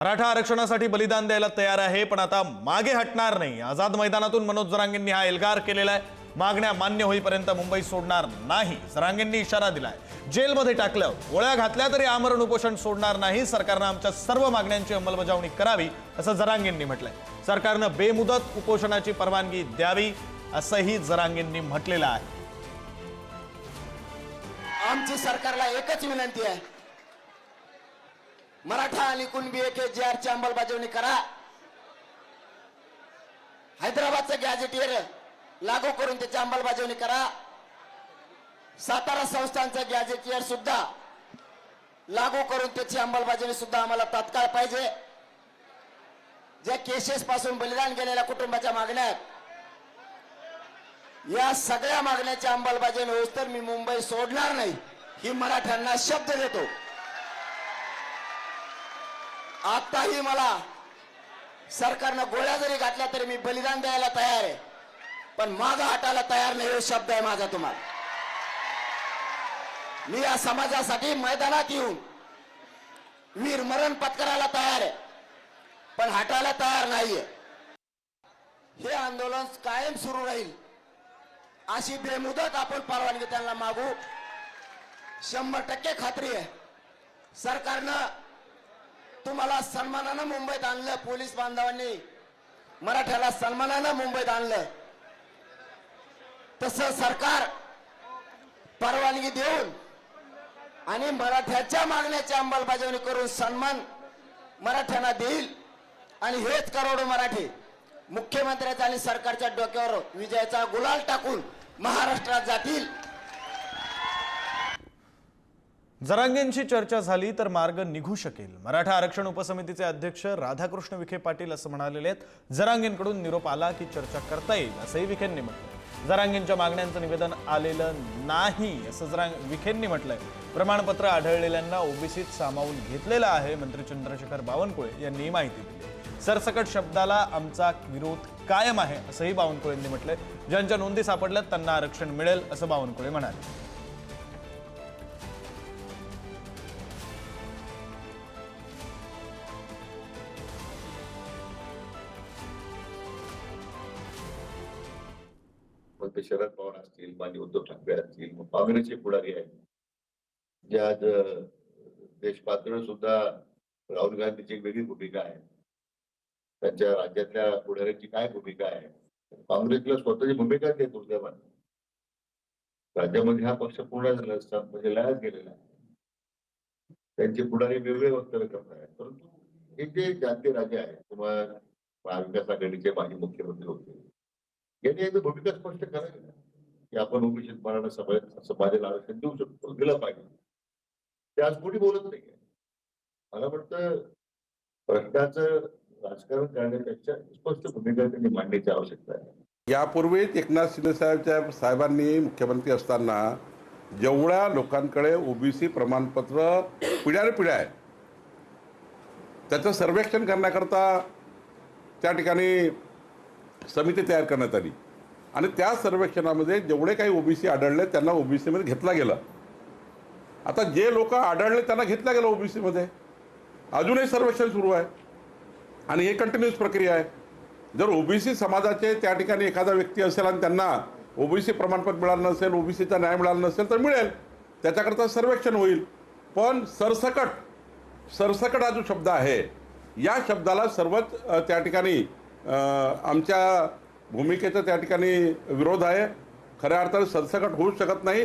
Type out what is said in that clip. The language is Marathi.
मराठा आरक्षणासाठी बलिदान द्यायला तयार आहे, पण आता मागे हटणार नाही। आझाद मैदानातून मनोज जरांगेंनी हा एल्गार केलेला आहे। मागण्या मान्य होईपर्यंत मुंबई सोडणार नाही, जरांगेंनी इशारा दिलाय। जेलमध्ये टाकलं, गोळ्या घातल्या तरी आमरण उपोषण सोडणार नाही। सरकारनं आमच्या सर्व मागण्यांची अंमलबजावणी करावी, असं जरांगेंनी म्हटलंय। सरकारनं बेमुदत उपोषणाची परवानगी द्यावी, असंही जरांगेंनी म्हटलेलं आहे। आमची सरकारला एकच विनंती आहे, मराठा आणि कुणबी एकेजीआरची अंमलबजावणी करा। हैदराबादचं गॅजेटियर लागू करून त्याची अंमलबजावणी करा। सातारा संस्थानचं गॅजेटियर सुद्धा लागू करून त्याची अंमलबजावणी सुद्धा आम्हाला तात्काळ पाहिजे। ज्या केसेस पासून बलिदान गेलेल्या कुटुंबाच्या मागण्या आहेत, या सगळ्या मागण्याची अंमलबजावणी होईस तर मी मुंबई सोडणार नाही, ही मराठ्यांना शब्द देतो। आताही मला सरकारनं गोळ्या जरी घातल्या तरी मी बलिदान द्यायला तयार आहे, पण मागे हटायला तयार नाही, हे शब्द आहे माझा तुम्हाला। मी या समाजासाठी मैदानात येऊन वीर मरण पत्करायला तयार आहे, पण हटायला तयार नाहीये। हे आंदोलन कायम सुरू राहील, अशी बेमुदत आपण परवानगी त्यांना मागू। 100% खात्री आहे, सरकारनं तुम्हाला सन्मानानं मुंबईत आणलं, पोलीस बांधवांनी मराठ्याला सन्मानानं मुंबईत आणलं, तसं सरकार परवानगी देऊन आणि मराठ्याच्या मागण्याची अंमलबजावणी करून सन्मान मराठ्यांना देईल। आणि हेच करोडो मराठी मुख्यमंत्र्याच्या आणि सरकारच्या डोक्यावर विजयाचा गुलाल टाकून महाराष्ट्रात जातील। जरांगेंची चर्चा झाली तर मार्ग निघू शकेल, मराठा आरक्षण उपसमितीचे अध्यक्ष राधाकृष्ण विखे पाटील असं म्हणालेले आहेत। जरांगेंकडून निरोप आला की चर्चा करता येईल, असंही विखेंनी म्हटलं। जरांगेंच्या मागण्यांचं निवेदन आलेलं नाही, असं विखेंनी म्हटलंय। प्रमाणपत्र आढळलेल्यांना ओबीसीत सामावून घेतलेलं आहे, मंत्री चंद्रशेखर बावनकुळे यांनी माहिती दिली। सरसकट शब्दाला आमचा विरोध कायम आहे, असंही बावनकुळेंनी म्हटलंय। ज्यांच्या नोंदी सापडल्यात त्यांना आरक्षण मिळेल, असं बावनकुळे म्हणाले। मग ते शरद पवार असतील, माननीय उद्धव ठाकरे असतील, मग काँग्रेसचे पुढारी आहेत, जे आज देश पातळीवर सुद्धा राहुल गांधीची एक वेगळी भूमिका आहे, त्यांच्या राज्यातल्या पुढाऱ्यांची काय भूमिका आहे, काँग्रेसला स्वतःची भूमिका देत दुर्दैवाने राज्यामध्ये हा पक्ष पूर्ण झाला असता म्हणजे लयाच गेलेला आहे। त्यांचे पुढारी वेगवेगळे वक्तव्य करत आहेत, परंतु हे जे जातीय राजे आहेत किंवा महाविकास आघाडीचे माजी मुख्यमंत्री होते, यांनी एकदा भूमिका स्पष्ट करावी ना की आपण ओबीसी मराठा समाजाला आरक्षण देऊ शकतो, दिलं पाहिजे। ते आज कोणी बोलत नाही। मला वाटतं प्रश्नाचं राजकारण करण्यापेक्षा स्पष्ट भूमिका त्यांनी मांडण्याची आवश्यकता आहे। यापूर्वीच एकनाथ शिंदे साहेबांनी मुख्यमंत्री असताना जेवढ्या लोकांकडे ओबीसी प्रमाणपत्र पिढ्यानपिढ्या आहे, त्याचं सर्वेक्षण करण्याकरता त्या ठिकाणी समिती तयार करण्यात आली आणि त्या सर्वेक्षणामध्ये जेवढे काही ओबीसी आढळले त्यांना ओबीसीमध्ये घेतला गेला। आता जे लोक आढळले त्यांना घेतला गेला ओबीसीमध्ये, अजूनही सर्वेक्षण सुरू आहे आणि हे कंटिन्यूस प्रक्रिया आहे। जर ओबीसी समाजाचे त्या ठिकाणी एखादा व्यक्ती असेल आणि त्यांना ओबीसी प्रमाणपत्र मिळालं नसेल, ओबीसीचा न्याय मिळाला नसेल तर मिळेल, त्याच्याकरता सर्वेक्षण होईल। पण सरसकट हा जो शब्द आहे, या शब्दाला सर्वच त्या ठिकाणी आमच्या भूमिकेचा त्या ठिकाणी विरोध आहे। खऱ्या अर्थाने सरसकट होऊ शकत नाही।